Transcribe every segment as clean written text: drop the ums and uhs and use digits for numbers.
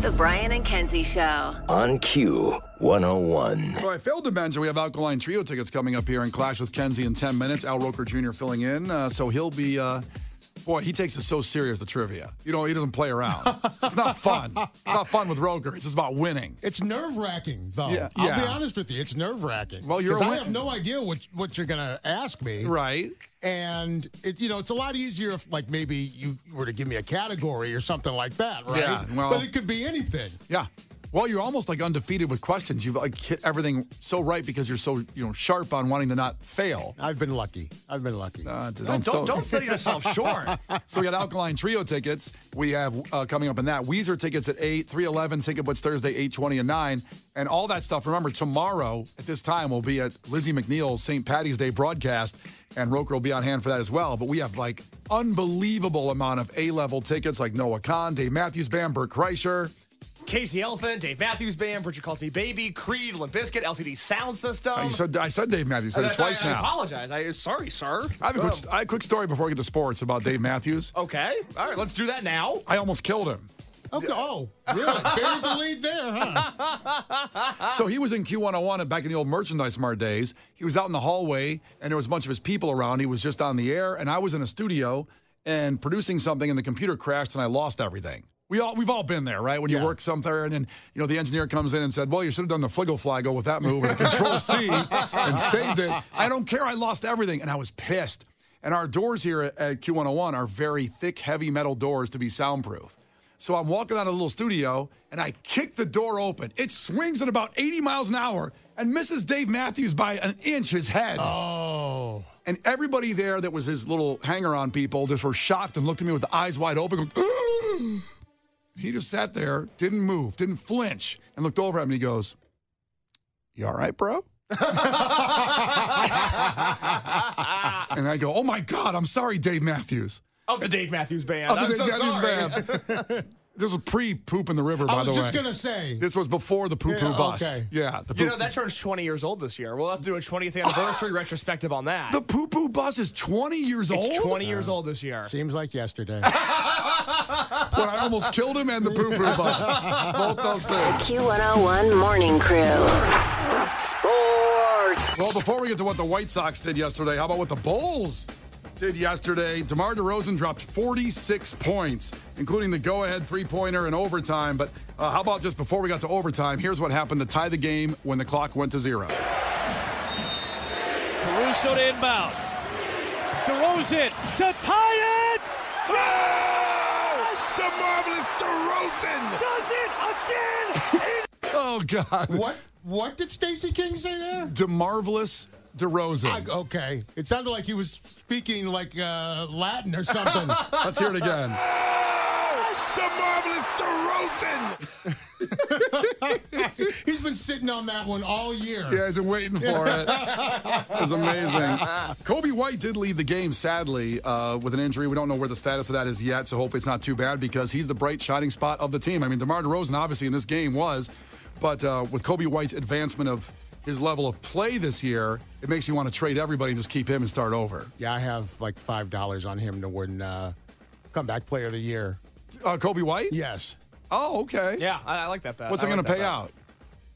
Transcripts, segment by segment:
The Brian and Kenzie Show. On Q101. So I failed to mention we have Alkaline Trio tickets coming up here in Clash with Kenzie in 10 minutes. Al Roker Jr. filling in. So he'll be, boy, he takes it so serious, the trivia. You know, he doesn't play around. It's not fun. It's not fun with Roker. It's just about winning. It's nerve-wracking, though. Yeah, I'll be honest with you. It's nerve-wracking. Well, I have no idea what you're going to ask me. Right. And, it's a lot easier if, like, maybe you were to give me a category or something like that, right? Yeah, well, but it could be anything. Yeah. Well, you're almost like undefeated with questions. You've like hit everything so right because you're so sharp on wanting to not fail. I've been lucky. Don't sell yourself short. So we got Alkaline Trio tickets. We have coming up in that. Weezer tickets at 8, 311, Ticket Blitz Thursday, 8:20 and 9. And all that stuff. Remember, tomorrow at this time we'll be at Lizzie McNeil's St. Patty's Day broadcast, and Roker will be on hand for that as well. But we have like unbelievable amount of A-level tickets like Noah Kahn, Dave Matthews Band, Bert Kreischer, Casey Elephant, Dave Matthews Band, Bridget Calls Me Baby, Creed, Limp Bizkit, LCD Sound System. I said Dave Matthews. Said it twice now. I apologize. Sorry, sir. I have a quick story before we get to sports about Dave Matthews. Okay. All right, let's do that now. I almost killed him. Okay. Oh, really? Buried the lead there, huh? So he was in Q101 back in the old Merchandise Mart days. He was out in the hallway, and there was a bunch of his people around. He was just on the air, and I was in a studio and producing something, and the computer crashed, and I lost everything. We've all been there, right? When you work somewhere, and then the engineer comes in and said, "Well, you should have done the Fliggle-Flago with that move, and Control-C, and saved it." I don't care. I lost everything, and I was pissed. And our doors here at Q101 are very thick, heavy metal doors to be soundproof. So I'm walking out of the little studio, and I kick the door open. It swings at about 80 miles an hour and misses Dave Matthews by an inch, his head. Oh. And everybody there that was his little hanger-on people just were shocked and looked at me with the eyes wide open, going, "Ugh." He just sat there, didn't move, didn't flinch, and looked over at me and he goes, "You all right, bro?" And I go, "Oh, my God, I'm sorry, Dave Matthews." Of the Dave Matthews Band. Of the I'm Dave so Matthews sorry. Band. This was pre-poop in the river, by the way. I was just going to say. This was before the poo-poo bus. Okay. Yeah. That turns 20 years old this year. We'll have to do a 20th anniversary retrospective on that. The poo-poo bus is 20 years old? It's 20 years old this year. Seems like yesterday. When I almost killed him and the poo-poo bus. Both those things. The Q101 Morning Crew. Sports. Well, before we get to what the White Sox did yesterday, how about what the Bulls did yesterday? DeMar DeRozan dropped 46 points, including the go-ahead three-pointer in overtime. But how about just before we got to overtime, here's what happened to tie the game when the clock went to 0. Caruso to inbound. DeRozan to tie it! Oh! The marvelous DeRozan! Does it again! Oh, God. What did Stacey King say there? DeMarvelous DeRozan. Okay. It sounded like he was speaking like Latin or something. Let's hear it again. The marvelous DeRozan! He's been sitting on that one all year. Yeah, he's been waiting for it. It was amazing. Kobe White did leave the game, sadly, with an injury. We don't know where the status of that is yet, so hopefully it's not too bad because he's the bright, shining spot of the team. I mean, DeMar DeRozan, obviously, in this game was, but with Kobe White's advancement of his level of play this year, it makes you want to trade everybody and just keep him and start over. Yeah, I have like $5 on him to win Comeback Player of the Year. Kobe White? Yes. Oh, okay. Yeah, I like that bet. What's it going to pay out?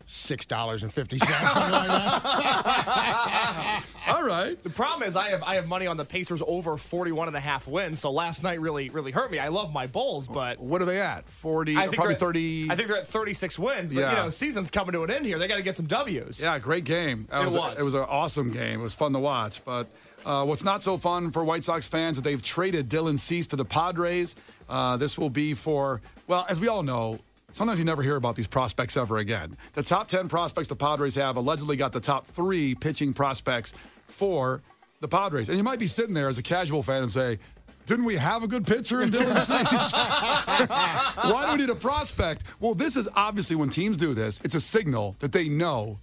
$6.50, something like that. All right. The problem is I have money on the Pacers over 41.5 wins, so last night really hurt me. I love my Bulls, but what are they at? 40, I think probably 30. I think they're at 36 wins, but season's coming to an end here. They got to get some W's. Yeah, great game. It was an awesome game. It was fun to watch, but what's not so fun for White Sox fans is they've traded Dylan Cease to the Padres. This will be for, well, as we all know, sometimes you never hear about these prospects ever again. The top 10 prospects the Padres have allegedly got the top 3 pitching prospects for the Padres. And you might be sitting there as a casual fan and say, didn't we have a good pitcher in Dylan Cease? Why do we need a prospect? Well, this is obviously, when teams do this, it's a signal that they know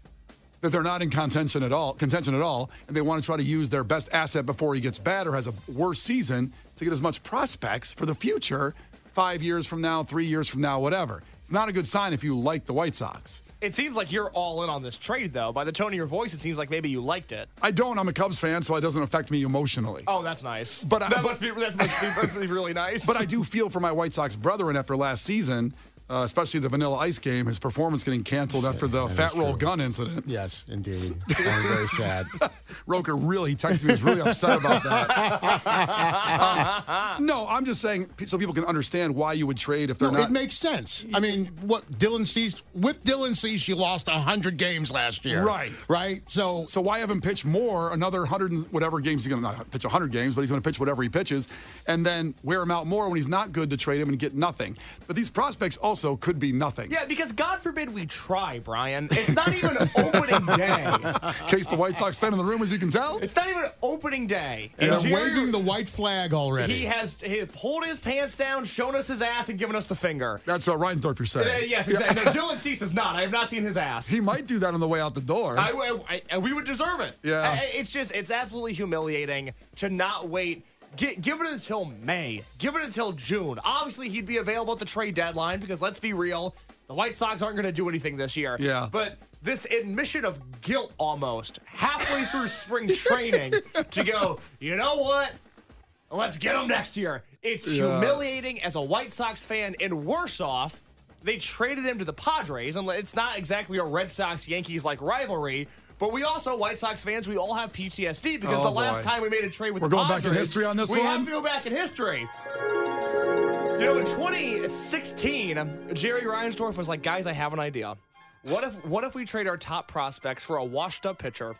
that they're not in contention at all, and they want to try to use their best asset before he gets bad or has a worse season to get as much prospects for the future 5 years from now, 3 years from now, whatever. It's not a good sign if you like the White Sox. It seems like you're all in on this trade, though. By the tone of your voice, it seems like maybe you liked it. I don't. I'm a Cubs fan, so it doesn't affect me emotionally. Oh, that's nice. That must be really nice. But I do feel for my White Sox brethren after last season. especially the Vanilla Ice game, his performance getting canceled after the fat roll gun incident. Yes, indeed. I'm very sad. Roker really texted me. He was really upset about that. No, I'm just saying so people can understand why you would trade if they're not. It makes sense. I mean, with Dylan Cease, you lost 100 games last year. Right. Right? So why have him pitch more, another 100 and whatever games? He's going to not pitch 100 games, but he's going to pitch whatever he pitches, and then wear him out more when he's not good to trade him and get nothing. But these prospects also could be nothing. Yeah, because God forbid we try, Brian. It's not even opening day. In case the White Sox fan in the room, as you can tell. It's not even opening day. And they're waving the white flag already. He pulled his pants down, shown us his ass, and given us the finger. That's Reinsdorf you're saying. Yes, exactly. No, Dylan Cease is not. I have not seen his ass. He might do that on the way out the door. We would deserve it. Yeah. It's absolutely humiliating to not wait. Give it until May. Give it until June. Obviously, he'd be available at the trade deadline because, let's be real, the White Sox aren't going to do anything this year. Yeah. But this admission of guilt almost halfway through spring training to go, you know what? Let's get him next year. It's humiliating as a White Sox fan, and worse off, they traded him to the Padres, and it's not exactly a Red Sox-Yankees-like rivalry. But we also, White Sox fans, we all have PTSD because the last time we made a trade with the Padres. We're going back in history on this one? We have to go back in history. You know, in 2016, Jerry Reinsdorf was like, guys, I have an idea. What if we trade our top prospects for a washed-up pitcher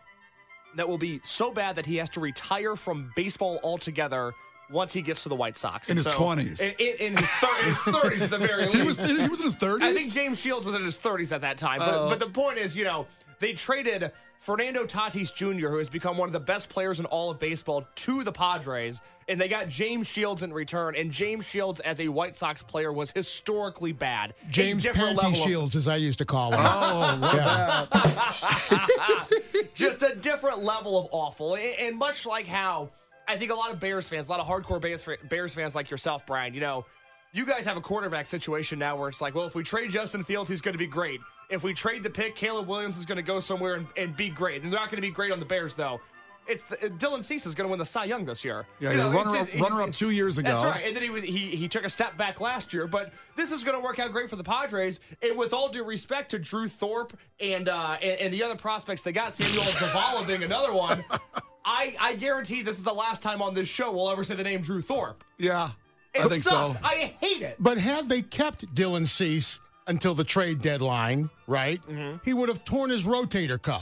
that will be so bad that he has to retire from baseball altogether once he gets to the White Sox? In his 20s. In his 30s at the very least. He was in his 30s? I think James Shields was in his 30s at that time. But the point is, you know, they traded Fernando Tatis Jr., who has become one of the best players in all of baseball, to the Padres, and they got James Shields in return, and James Shields as a White Sox player was historically bad. James Panty Shields, as I used to call him. Oh, Just a different level of awful. And much like how I think a lot of Bears fans, a lot of hardcore Bears fans like yourself, Brian, you know, you guys have a quarterback situation now where it's like, well, if we trade Justin Fields, he's going to be great. If we trade the pick, Caleb Williams is going to go somewhere and be great. And they're not going to be great on the Bears, though. Dylan Cease is going to win the Cy Young this year. Yeah, he's a runner-up 2 years ago. That's right. And then he took a step back last year. But this is going to work out great for the Padres. And with all due respect to Drew Thorpe and the other prospects they got, Samuel Zavala being another one, I guarantee this is the last time on this show we'll ever say the name Drew Thorpe. Yeah. It I think sucks. so. I hate it. But had they kept Dylan Cease until the trade deadline, right, he would have torn his rotator cuff.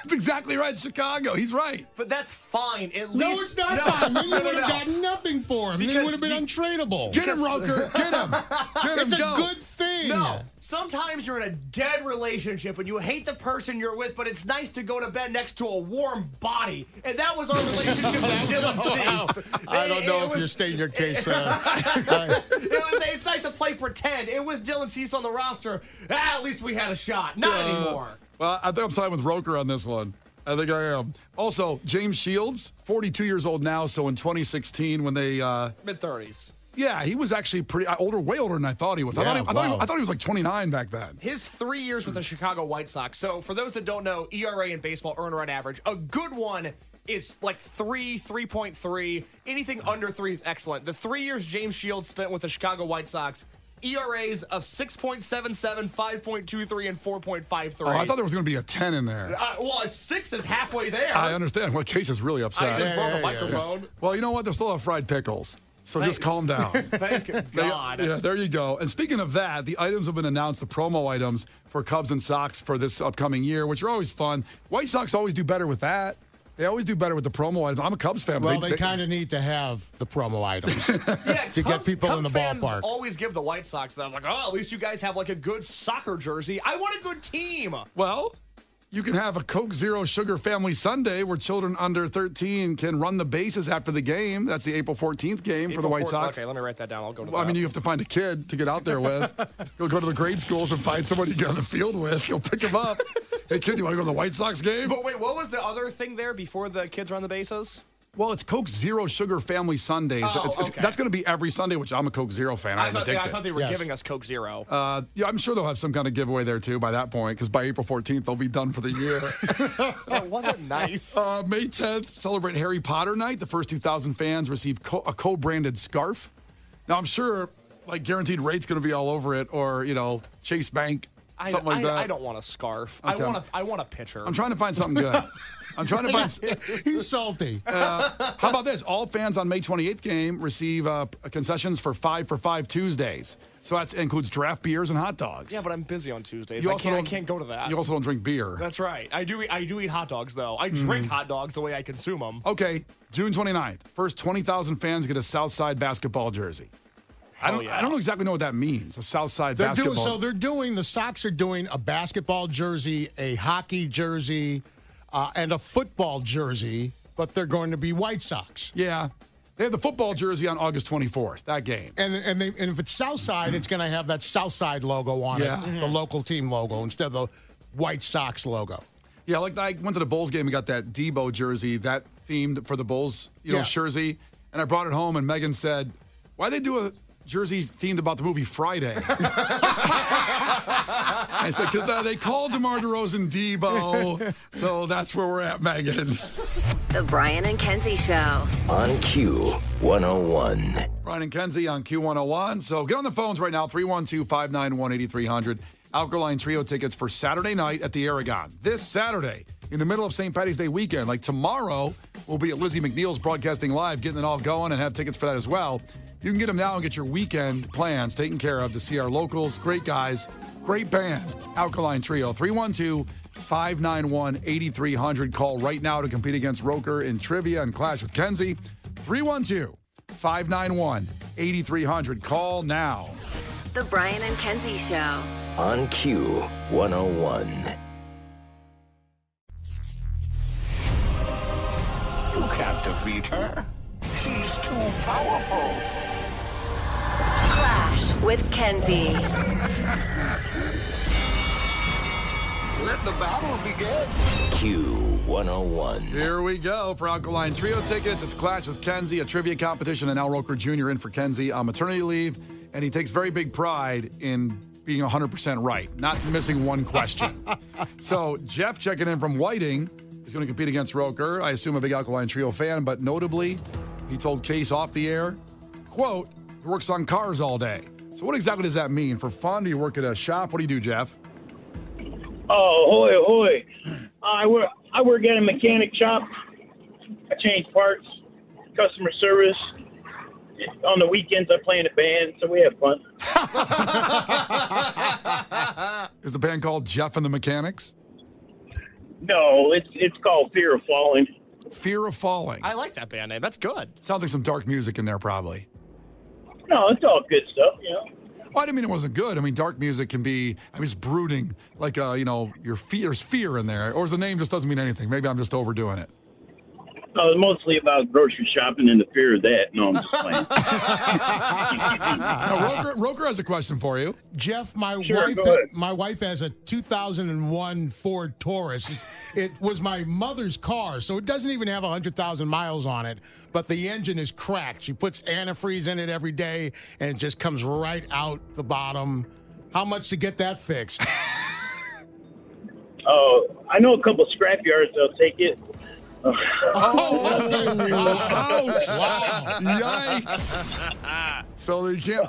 That's exactly right, Chicago. He's right. But that's fine. No, it's not fine. Then you would have gotten nothing for him. Then he would have been untradeable. Get him, Roker. Get him. Get him. It's a good thing. No. Sometimes you're in a dead relationship and you hate the person you're with, but it's nice to go to bed next to a warm body. And that was our relationship with Dylan Cease. I don't know if you're stating your case. It's nice to play pretend. And with Dylan Cease on the roster, at least we had a shot. Not anymore. Well, I think I'm siding with Roker on this one. I think I am. Also, James Shields, 42 years old now, so in 2016 when they... Mid-30s. Yeah, he was actually way older than I thought he was. Yeah, I thought he was like 29 back then. His 3 years with the Chicago White Sox. So for those that don't know, ERA in baseball, earned run average, a good one is like 3.3. Anything under 3 is excellent. The 3 years James Shields spent with the Chicago White Sox, ERAs of 6.77, 5.23, and 4.53. Oh, I thought there was going to be a 10 in there. Well, a 6 is halfway there. I understand. Well, Case is really upset. I just broke a microphone. Well, you know what? They'll still have fried pickles. So just calm down. Thank God. Yeah, there you go. And speaking of that, the items have been announced, the promo items for Cubs and Sox for this upcoming year, which are always fun. White Sox always do better with that. They always do better with the promo items. I'm a Cubs fan. Well, they kind of need to have the promo items to get people Cubs in the fans ballpark. Always give the White Sox that. I'm like, oh, at least you guys have like a good soccer jersey. I want a good team. Well, you can have a Coke Zero Sugar Family Sunday where children under 13 can run the bases after the game. That's the April 14th game for the White Sox. Okay, let me write that down. I'll go to Well, I mean, you have to find a kid to get out there with. You'll go to the grade schools and find someone you get on the field with. You'll pick them up. Hey, kid, you want to go to the White Sox game? But wait, what was the other thing there before the kids run the bases? Well, it's Coke Zero Sugar Family Sundays. Okay. That's going to be every Sunday, which I'm a Coke Zero fan. I'm addicted. I thought they were giving us Coke Zero. Yeah, I'm sure they'll have some kind of giveaway there, too, by that point, because by April 14th, they'll be done for the year. That wasn't nice. May 10th, celebrate Harry Potter night. The first 2,000 fans receive a co-branded scarf. Now, I'm sure like Guaranteed Rate's going to be all over it, or Chase Bank, something like that. I don't want a scarf. Okay. I want a pitcher. I'm trying to find something good. I'm trying to find. He's salty. How about this? All fans on May 28th game receive concessions for 5 for 5 Tuesdays. So that includes draft beers and hot dogs. Yeah, but I'm busy on Tuesdays. You I also can't go to that. You also don't drink beer. That's right. I do eat hot dogs, though. I drink hot dogs the way I consume them. Okay, June 29th. First 20,000 fans get a Southside basketball jersey. I don't know exactly know what that means, a Southside basketball. The Sox are doing a basketball jersey, a hockey jersey, and a football jersey, but they're going to be White Sox. Yeah. They have the football jersey on August 24th, that game. And if it's Southside, it's going to have that Southside logo on it, the local team logo, instead of the White Sox logo. Yeah, like I went to the Bulls game and got that Debo jersey, that themed for the Bulls, jersey, and I brought it home, and Megan said, why'd they do a jersey themed about the movie Friday? I said, because they called DeMar DeRozan Debo, so that's where we're at, Megan. The Brian and Kenzie Show. On Q101. Brian and Kenzie on Q101. So get on the phones right now, 312-591-8300. Alkaline Trio tickets for Saturday night at the Aragon. This Saturday, in the middle of St. Patty's Day weekend. Like tomorrow, we'll be at Lizzie McNeil's Broadcasting Live, getting it all going, and have tickets for that as well. You can get them now and get your weekend plans taken care of to see our locals. Great guys, great band. Alkaline Trio, 312-591-8300. Call right now to compete against Roker in trivia and Clash with Kenzie. 312-591-8300. Call now. The Brian and Kenzie Show. On Q101. You can't defeat her. She's too powerful. Clash with Kenzie. Let the battle begin. Q101. Here we go for Alkaline Trio tickets. It's Clash with Kenzie, a trivia competition, and Al Roker Jr. in for Kenzie on maternity leave, and he takes very big pride in being 100% right, not missing one question. So Jeff checking in from Whiting is going to compete against Roker. I assume a big Alkaline Trio fan, but notably, he told Case off the air, quote, he works on cars all day. So what exactly does that mean? For fun? Do you work at a shop? What do you do, Jeff? Oh, hoy, hoy. I work at a mechanic shop. I change parts, customer service. On the weekends, I play in a band, so we have fun. Is the band called Jeff and the Mechanics? No, it's called Fear of Falling. Fear of Falling. I like that band name. That's good. Sounds like some dark music in there, probably. No, it's all good stuff, Well, I didn't mean it wasn't good. I mean, dark music can be, it's brooding. Like, there's fear in there. Or the name just doesn't mean anything. Maybe I'm just overdoing it. No, it's mostly about grocery shopping and the fear of that. No, I'm just playing. Now, Roker has a question for you. Jeff, my Sure, wife has a 2001 Ford Taurus. It was my mother's car, so it doesn't even have 100,000 miles on it, but the engine is cracked. She puts antifreeze in it every day, and it just comes right out the bottom. How much to get that fixed? Oh, I know a couple scrap yards that'll take it. Ouch! Wow. Yikes! So you can't.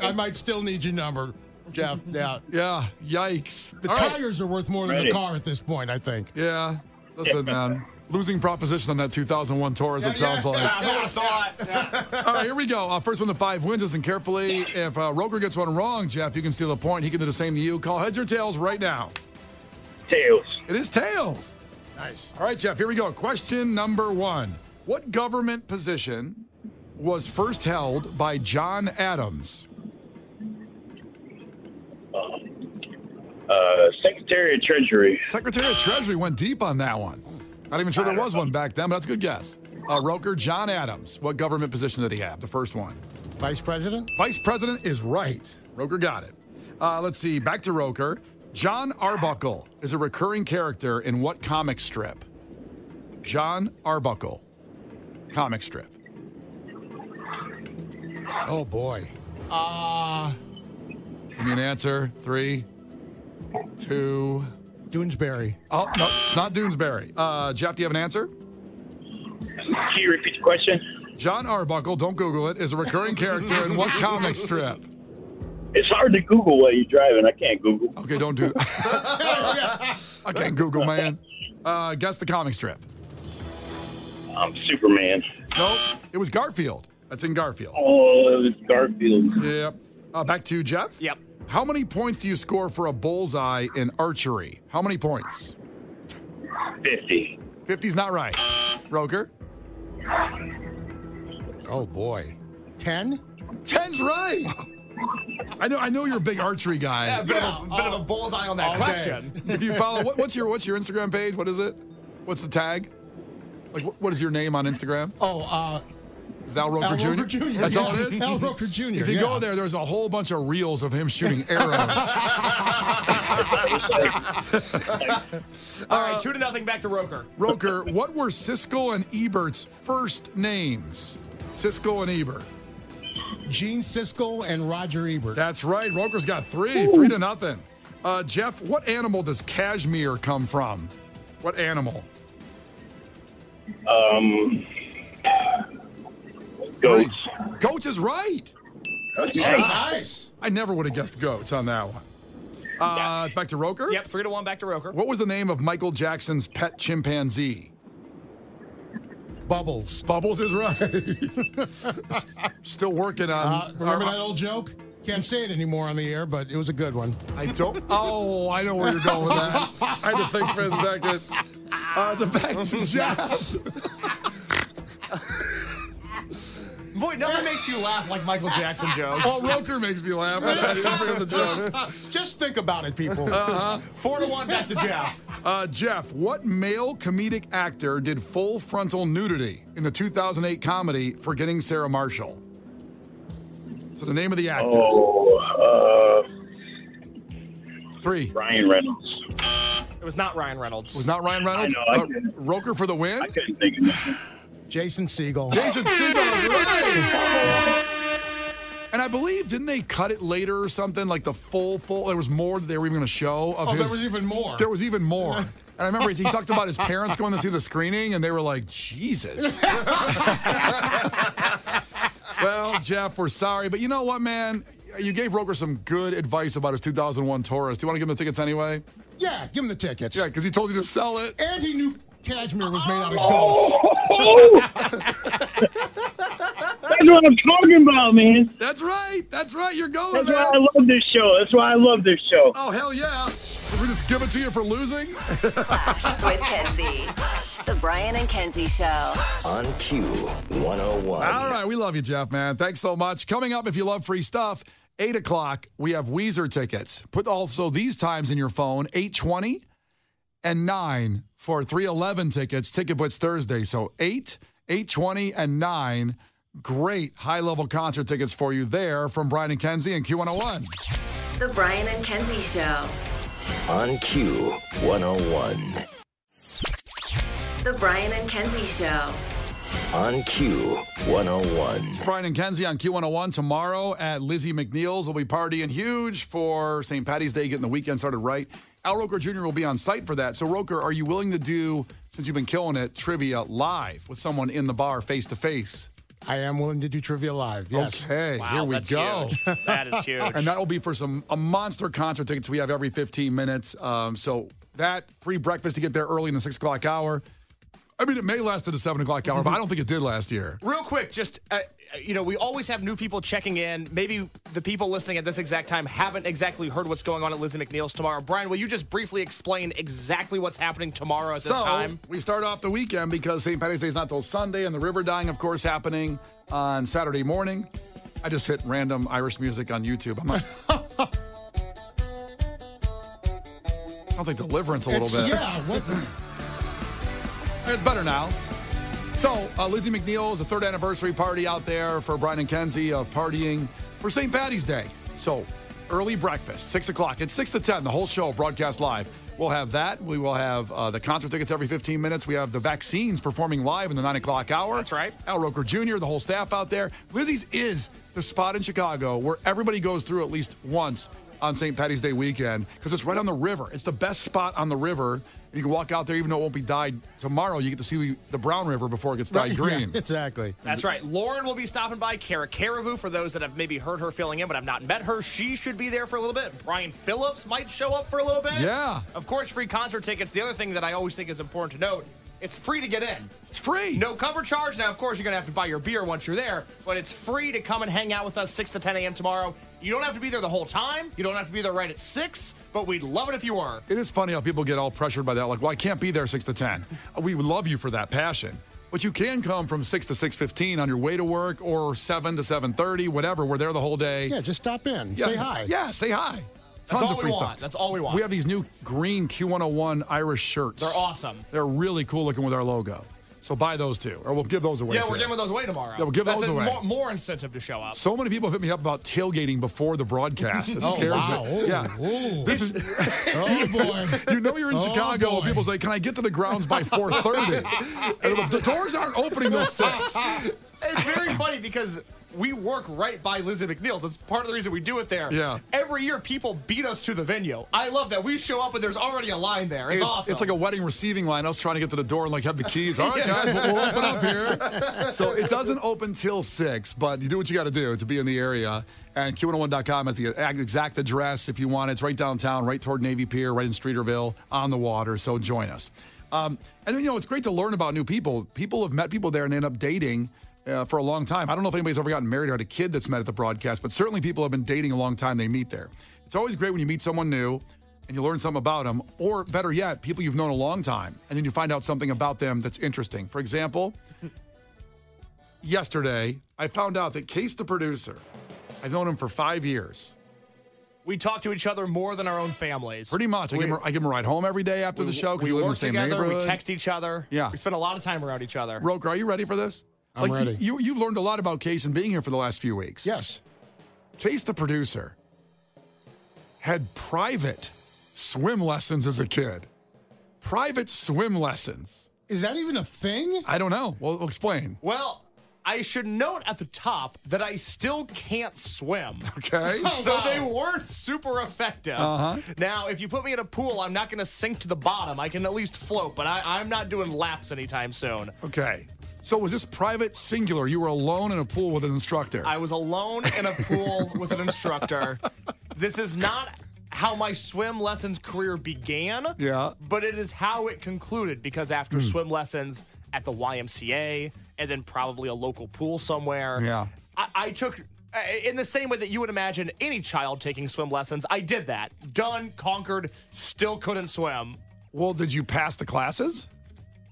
I might still need your number, Jeff. Yeah. Yeah. Yikes! The tires are worth more than the car at this point, I think. Yeah. Listen, man. Losing proposition on that 2001 Taurus, it sounds like. I would have thought. All right, here we go. First one to 5 wins. Listen carefully. If Roker gets one wrong, Jeff, you can steal a point. He can do the same to you. Call heads or tails right now. Tails. It is tails. Nice. All right, Jeff, here we go. Question number 1. What government position was first held by John Adams? Secretary of Treasury. Secretary of Treasury went deep on that one. Not even sure there was one back then, but that's a good guess. Roker, John Adams. What government position did he have? The first one. Vice President? Vice President is right. Roker got it. Let's see. Back to Roker. John Arbuckle is a recurring character in what comic strip? John Arbuckle. Comic strip. Oh, boy. Give me an answer. 3, 2. Doonesbury. Oh, no, it's not Doonesbury. Jeff, do you have an answer? Can you repeat the question? John Arbuckle, don't Google it, is a recurring character in what comic strip? It's hard to Google while you're driving. I can't Google. Okay, don't do that. I can't Google, man. Guess the comic strip. Superman. Nope, it was Garfield. That's in Garfield. Oh, it was Garfield. Yep. Back to Jeff. Yep. How many points do you score for a bullseye in archery? How many points? 50. 50's not right. Roker? Oh, boy. 10? 10's right. I know you're a big archery guy. Yeah, a bit of a bullseye on that question. If you follow, what's your Instagram page? What is it? What's the tag? Like, what is your name on Instagram? Is it Al Roker Al Jr.? Roker Jr. That's all it is? Al Roker Jr. If you go there, there's a whole bunch of reels of him shooting arrows. All right, 2-0 back to Roker. Roker, what were Siskel and Ebert's first names? Siskel and Ebert. Gene Siskel and Roger Ebert. That's right. Roker's got 3-0. Jeff, what animal does cashmere come from? What animal? Goats. Goats is right. Good job. Nice. I never would have guessed goats on that one. It's back to Roker. Yep, 3-1 back to Roker. What was the name of Michael Jackson's pet chimpanzee? Bubbles. Bubbles is right. Still working on. Remember that old joke? Can't say it anymore on the air, but it was a good one. I don't. Oh, I know where you're going with that. I had to think for a second. So back to Jeff. Boy, nothing makes you laugh like Michael Jackson jokes. Oh, Roker makes me laugh. I didn't forget the joke. Just think about it, people. 4-1 back to Jeff. Jeff, what male comedic actor did full frontal nudity in the 2008 comedy Forgetting Sarah Marshall? So the name of the actor. 3. Ryan Reynolds. It was not Ryan Reynolds. Was not Ryan Reynolds? I know, I couldn't. Roker for the win? I couldn't think of nothing. Jason Segel. Jason Segel is right. And I believe, didn't they cut it later or something? Like the full, there was more that they were even going to show of his. There was even more. There was even more. And I remember he talked about his parents going to see the screening, and they were like, Jesus. Well, Jeff, we're sorry. But you know what, man? You gave Roker some good advice about his 2001 Taurus. Do you want to give him the tickets anyway? Yeah, give him the tickets. Yeah, because he told you to sell it. And he knew cashmere was made out of goats. That's what I'm talking about, man. That's right. That's right. You're going, That's man. why I love this show. That's why I love this show. Oh, hell yeah. Did we just give it to you for losing? Splash with Kenzie. The Brian and Kenzie Show. On Q101. All right. We love you, Jeff, man. Thanks so much. Coming up, if you love free stuff, 8 o'clock, we have Weezer tickets. Put also these times in your phone, 8:20 and 9 for 3:11 tickets. Ticket Blitz Thursday. So 8, 8:20, and 9. Great high-level concert tickets for you there from Brian and Kenzie and Q101. The Brian and Kenzie Show. On Q101. The Brian and Kenzie Show. On Q101. Brian and Kenzie on Q101 tomorrow at Lizzie McNeil's. We'll be partying huge for St. Patty's Day, getting the weekend started right. Al Roker Jr. will be on site for that. So, Roker, are you willing to do, since you've been killing it, trivia live with someone in the bar face-to-face? I am willing to do trivia live, yes. Okay, Wow, here we that's go. Huge. That is huge. And that will be for a monster concert tickets we have every 15 minutes. So that free breakfast to get there early in the 6 o'clock hour. I mean, it may last to the 7 o'clock hour, but I don't think it did last year. Real quick, just, we always have new people checking in. Maybe the people listening at this exact time haven't exactly heard what's going on at Lizzie McNeil's tomorrow. Brian, will you just briefly explain exactly what's happening tomorrow at this time? We start off the weekend because St. Patty's Day is not till Sunday, and the river dyeing, of course, happening on Saturday morning. I just hit random Irish music on YouTube. I'm like, sounds like Deliverance a little bit. Yeah, what? It's better now. So, Lizzie McNeil is a 3rd anniversary party out there for Brian and Kenzie partying for St. Patty's Day. So, early breakfast, 6 o'clock. It's 6 to 10, the whole show broadcast live. We'll have that. We will have the concert tickets every 15 minutes. We have the vaccines performing live in the 9 o'clock hour. That's right. Al Roker Jr., the whole staff out there. Lizzie's is the spot in Chicago where everybody goes through at least once on St. Patty's Day weekend because it's right on the river. It's the best spot on the river. You can walk out there even though it won't be dyed tomorrow. You get to see the Brown River before it gets dyed green. Yeah, exactly. That's right. Lauren will be stopping by. Kara Caravu, for those that have maybe heard her filling in but have not met her, she should be there for a little bit. Brian Phillips might show up for a little bit. Yeah. Of course, free concert tickets. The other thing that I always think is important to note, it's free to get in. It's free. No cover charge. Now, of course, you're going to have to buy your beer once you're there, but it's free to come and hang out with us 6 to 10 a.m. tomorrow. You don't have to be there the whole time. You don't have to be there right at 6, but we'd love it if you were. It is funny how people get all pressured by that. Like, well, I can't be there 6 to 10. We would love you for that passion. But you can come from 6 to 6:15 on your way to work or 7 to 7:30, whatever. We're there the whole day. Yeah, just stop in. Yeah. Say hi. Yeah, say hi. That's Tons all of free we want. stuff. That's all we want. We have these new green Q101 Irish shirts. They're awesome. They're really cool looking with our logo. So buy those too, or we'll give those away. Yeah, too. we're giving those away tomorrow. Yeah, we'll give That's those away. More incentive to show up. So many people have hit me up about tailgating before the broadcast. It scares wow. me. Yeah. Ooh. This is, Oh, boy. you know you're in Chicago boy. and people say, can I get to the grounds by 4:30? And the doors aren't opening till 6. It's very funny because we work right by Lizzie McNeil's. That's part of the reason we do it there. Yeah. Every year, people beat us to the venue. I love that. We show up and there's already a line there. It's awesome. It's like a wedding receiving line. I was trying to get to the door and like have the keys. All right, guys, we'll open up here. So it doesn't open till 6, but you do what you got to do to be in the area. And Q101.com has the exact address if you want. It's right downtown, right toward Navy Pier, right in Streeterville, on the water. So join us. And you know, it's great to learn about new people. People have met people there and end up dating for a long time. I don't know if anybody's ever gotten married or had a kid that's met at the broadcast, but certainly people have been dating a long time. They meet there. It's always great when you meet someone new and you learn something about them, or better yet, people you've known a long time, and then you find out something about them that's interesting. For example, yesterday, I found out that Case, the producer, I've known him for 5 years. we talk to each other more than our own families. Pretty much. I give him a ride home every day after the show because we live in the same together, neighborhood. We text each other. Yeah. We spend a lot of time around each other. Roker, are you ready for this? I'm ready. You've learned a lot about Case and being here for the last few weeks. Yes. Case, the producer, had private swim lessons as a kid. Private swim lessons. Is that even a thing? I don't know. Well, explain. Well, I should note at the top that I still can't swim. Okay. So they weren't super effective. Now, if you put me in a pool, I'm not going to sink to the bottom. I can at least float, but I'm not doing laps anytime soon. Okay. So was this private singular? You were alone in a pool with an instructor. I was alone in a pool with an instructor. This is not how my swim lessons career began, Yeah. but it is how it concluded, because after swim lessons at the YMCA and then probably a local pool somewhere, Yeah. I took, in the same way that you would imagine any child taking swim lessons, I did that. Done, conquered, still couldn't swim. Well, did you pass the classes?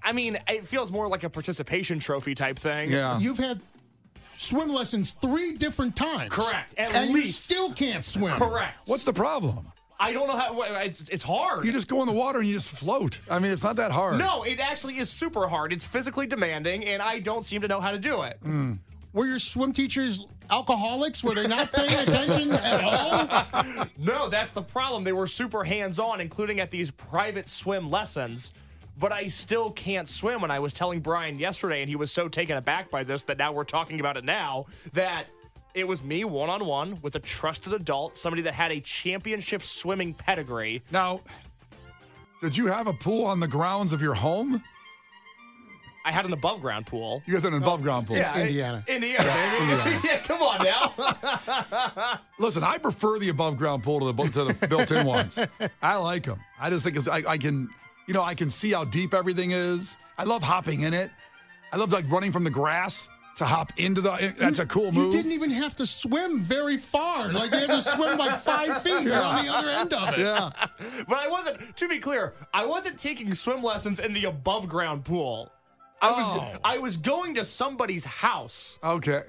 I mean, it feels more like a participation trophy type thing. Yeah. You've had swim lessons 3 different times. Correct. At and least. you still can't swim. Correct. What's the problem? I don't know how. It's hard. You just go in the water and you just float. I mean, it's not that hard. No, it actually is super hard. It's physically demanding, and I don't seem to know how to do it. Were your swim teachers alcoholics? Were they not paying attention at all? No, that's the problem. They were super hands-on, including at these private swim lessons. But I still can't swim. And I was telling Brian yesterday, and he was so taken aback by this that now we're talking about it now, that it was me one-on-one with a trusted adult, somebody that had a championship swimming pedigree. Now, did you have a pool on the grounds of your home? I had an above-ground pool. You guys had an above-ground pool. Yeah, Indiana. Indiana, baby. Yeah, come on now. Listen, I prefer the above-ground pool to the built-in ones. I like them. I just think I can see how deep everything is. I love hopping in it. I love like running from the grass to hop into that's a cool move. You didn't even have to swim very far. Like, you had to swim like 5 feet. You're on the other end of it. Yeah. But I wasn't, to be clear, I wasn't taking swim lessons in the above ground pool. I was going to somebody's house. Okay.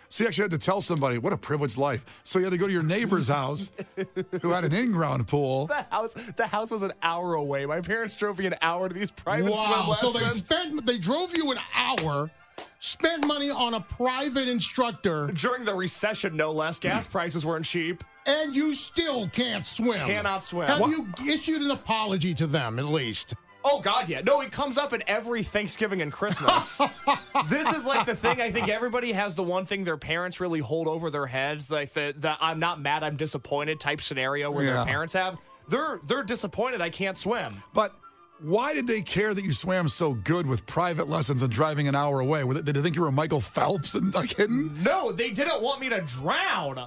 So you actually had to tell somebody, what a privileged life. So you had to go to your neighbor's house who had an in-ground pool. The house was an hour away. My parents drove me an hour to these private swim Wow. So lessons. they drove you an hour, spent money on a private instructor, During the recession, no less. Gas prices weren't cheap. and you still can't swim. Cannot swim. Have you issued an apology to them, at least? Oh, God, yeah. No, it comes up at every Thanksgiving and Christmas. This is like the thing. I think everybody has the one thing their parents really hold over their heads, like the I'm not mad, I'm disappointed type scenario where their parents have. They're disappointed I can't swim. But why did they care that you swam so good with private lessons and driving an hour away? Did they think you were Michael Phelps and like hidden? No, they didn't want me to drown.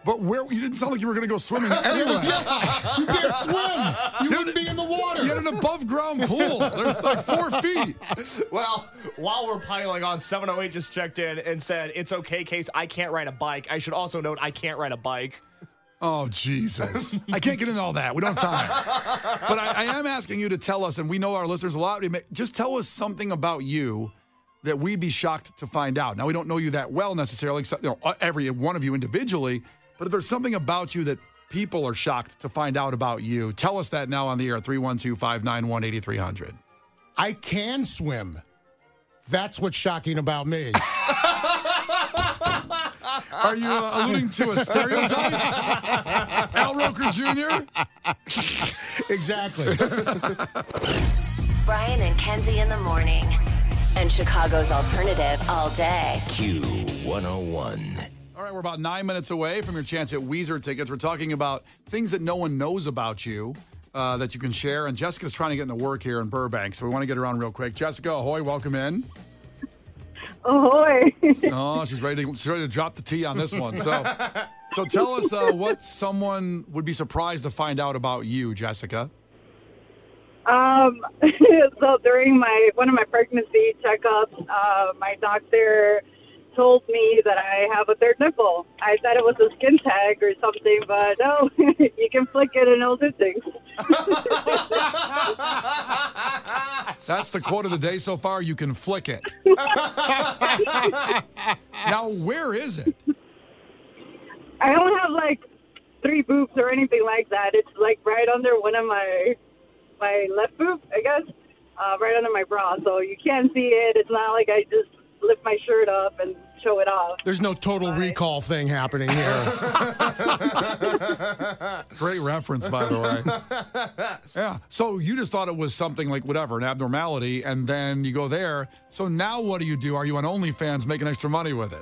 But you didn't sound like you were going to go swimming anywhere. Yeah, you can't swim. You wouldn't be in the water. You had an above-ground pool. There's like 4 feet. Well, while we're piling on, 708 just checked in and said, it's okay, Case, I can't ride a bike. I should also note, I can't ride a bike. Oh, Jesus. I can't get into all that. We don't have time. But I am asking you to tell us, and we know our listeners a lot, just tell us something about you that we'd be shocked to find out. Now, we don't know you that well necessarily, every one of you individually, but if there's something about you that people are shocked to find out about you, tell us that now on the air at 312-591-8300. I can swim. That's what's shocking about me. Are you alluding to a stereotype? Al Roker Jr.? Exactly. Brian and Kenzie in the morning. And Chicago's alternative all day. Q101. All right, we're about 9 minutes away from your chance at Weezer tickets. We're talking about things that no one knows about you that you can share. And Jessica's trying to get into work here in Burbank, so we want to get her on real quick. Jessica, ahoy, welcome in. Ahoy. Oh, she's ready to drop the T on this one. So tell us what someone would be surprised to find out about you, Jessica. So during one of my pregnancy checkups, my doctor told me that I have a third nipple. I thought it was a skin tag or something, but no, you can flick it and it'll do things. That's the quote of the day so far. You can flick it. Now, where is it? I don't have like 3 boobs or anything like that. It's like right under one of my left boob, I guess, right under my bra. So you can't see it. It's not like I just lift my shirt up and show it off. There's no total recall thing happening here. Great reference, by the way. Yeah. So you just thought it was something like whatever, an abnormality, and then you go there. So now what do? Are you on OnlyFans making extra money with it?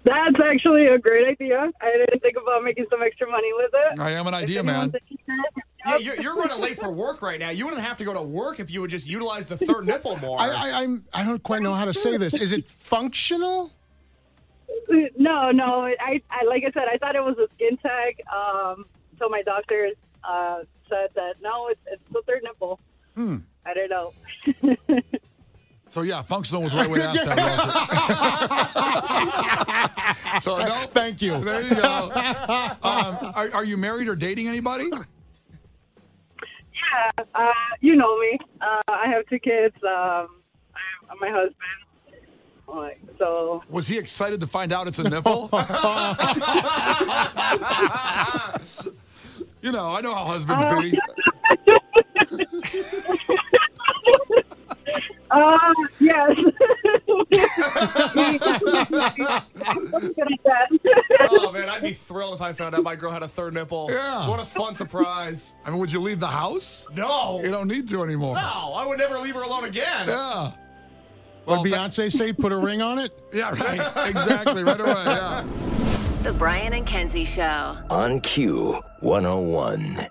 That's actually a great idea. I didn't think about making some extra money with it. I have an idea, man. Yeah, you're running late for work right now. You wouldn't have to go to work if you would just utilize the third nipple more. I don't quite know how to say this. Is it functional? No. I like I said, I thought it was a skin tag. So my doctor said that no, it's the third nipple. I don't know. So yeah, functional was the right way to ask that. So no, thank you. There you go. Are you married or dating anybody? Yeah, you know me. I have 2 kids. I'm my husband. So was he excited to find out it's a nipple? You know, I know how husbands be. Yes. Oh, man, I'd be thrilled if I found out my girl had a third nipple. Yeah. What a fun surprise. I mean, would you leave the house? No. You don't need to anymore. No, I would never leave her alone again. Yeah. What did Beyonce say? Put a ring on it? Yeah, right. Exactly. Right away, yeah. The Brian and Kenzie Show. On Q101.